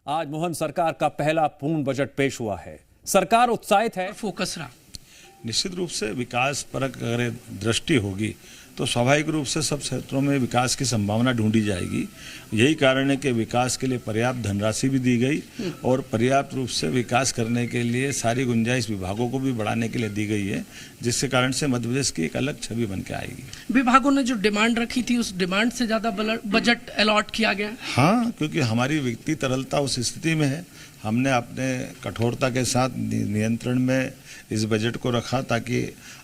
आज मोहन सरकार का पहला पूर्ण बजट पेश हुआ है। सरकार उत्साहित है, फोकस रहा। निश्चित रूप से विकास परक अगर दृष्टि होगी तो स्वाभाविक रूप से सब क्षेत्रों में विकास की संभावना ढूंढी जाएगी। यही कारण है कि विकास के लिए पर्याप्त धनराशि भी दी गई और पर्याप्त रूप से विकास करने के लिए सारी गुंजाइश विभागों को भी बढ़ाने के लिए दी गई है, जिसके कारण से मध्य प्रदेश की एक अलग छवि बन के आएगी। विभागों ने जो डिमांड रखी थी उस डिमांड से ज्यादा बजट अलॉट किया गया। हाँ, क्योंकि हमारी वित्तीय तरलता उस स्थिति में है। हमने अपने कठोरता के साथ नियंत्रण में इस बजट को रखा ताकि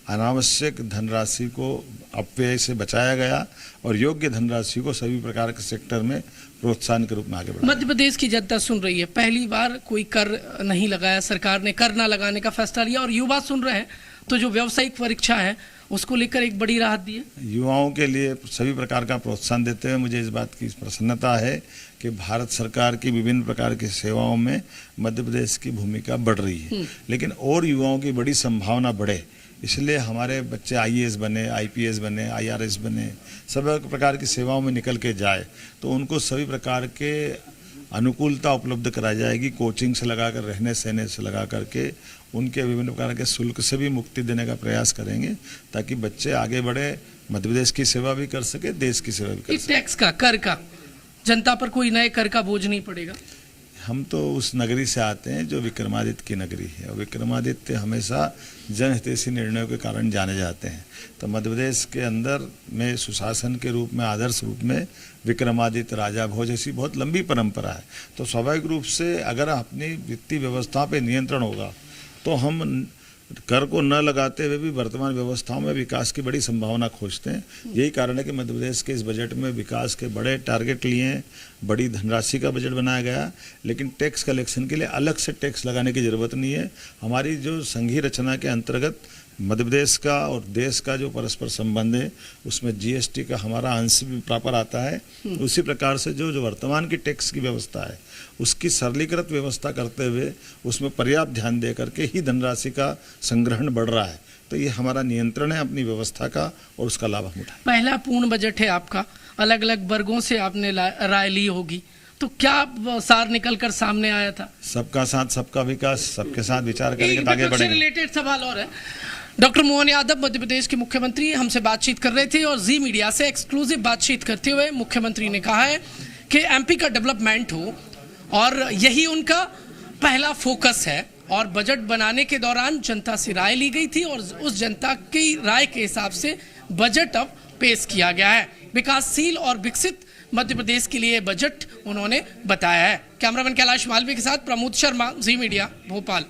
अनावश्यक धनराशि को अपव्यय से बचाया गया और योग्य धनराशि को सभी प्रकार के सेक्टर में प्रोत्साहन के रूप में आगे बढ़ाया। मध्य प्रदेश की जनता सुन रही है, पहली बार कोई कर नहीं लगाया, सरकार ने कर ना लगाने का फैसला लिया और युवा सुन रहे हैं तो जो व्यावसायिक परीक्षा है उसको लेकर एक बड़ी राहत दी है। युवाओं के लिए सभी प्रकार का प्रोत्साहन देते हुए मुझे इस बात की प्रसन्नता है कि भारत सरकार की विभिन्न प्रकार की सेवाओं में मध्य प्रदेश की भूमिका बढ़ रही है, लेकिन और युवाओं की बड़ी संभावना बढ़े, इसलिए हमारे बच्चे आईएएस बने, आईपीएस बने, आईआरएस बने, सभी प्रकार की सेवाओं में निकल के जाए तो उनको सभी प्रकार के अनुकूलता उपलब्ध कराई जाएगी। कोचिंग से लगाकर रहने सहने से लगा करके उनके विभिन्न प्रकार के शुल्क से भी मुक्ति देने का प्रयास करेंगे ताकि बच्चे आगे बढ़े, मध्य प्रदेश की सेवा भी कर सके, देश की सेवा भी कर सके। टैक्स का, कर का जनता पर कोई नए कर का बोझ नहीं पड़ेगा। हम तो उस नगरी से आते हैं जो विक्रमादित्य की नगरी है और विक्रमादित्य हमेशा जनहितैषी निर्णयों के कारण जाने जाते हैं। तो मध्य प्रदेश के अंदर में सुशासन के रूप में, आदर्श रूप में विक्रमादित्य, राजा भोज जैसी बहुत लंबी परंपरा है। तो स्वाभाविक रूप से अगर अपनी वित्तीय व्यवस्था पे नियंत्रण होगा तो हम कर को न लगाते हुए भी वर्तमान व्यवस्थाओं में विकास की बड़ी संभावना खोजते हैं। यही कारण है कि मध्य प्रदेश के इस बजट में विकास के बड़े टारगेट लिए हैं, बड़ी धनराशि का बजट बनाया गया, लेकिन टैक्स कलेक्शन के लिए अलग से टैक्स लगाने की जरूरत नहीं है। हमारी जो संघीय रचना के अंतर्गत मध्य प्रदेश का और देश का जो परस्पर संबंध है उसमें जीएसटी का हमारा अंश भी प्रॉपर आता है। उसी प्रकार से जो वर्तमान की टैक्स की व्यवस्था है उसकी सरलीकृत व्यवस्था करते हुए उसमें पर्याप्त ध्यान दे करके ही धनराशि का संग्रहण बढ़ रहा है। तो ये हमारा नियंत्रण है अपनी व्यवस्था का और उसका लाभ हम उठाएं। पहला पूर्ण बजट है आपका, अलग अलग वर्गों से आपने राय ली होगी, तो क्या सार निकल कर सामने आया था? सबका साथ सबका विकास, सबके साथ विचार करेंगे तो आगे बढ़ेंगे। रिलेटेड सवाल और है, डॉक्टर मोहन यादव मध्य प्रदेश के मुख्यमंत्री हमसे बातचीत कर रहे थे और जी मीडिया से एक्सक्लूसिव बातचीत करते हुए मुख्यमंत्री ने कहा है कि एमपी का डेवलपमेंट हो और यही उनका पहला फोकस है और बजट बनाने के दौरान जनता से राय ली गई थी और उस जनता की राय के हिसाब से बजट अब पेश किया गया है। विकासशील और विकसित मध्य प्रदेश के लिए बजट उन्होंने बताया है। कैमरामैन कैलाश मालवीय के साथ प्रमोद शर्मा, जी मीडिया, भोपाल।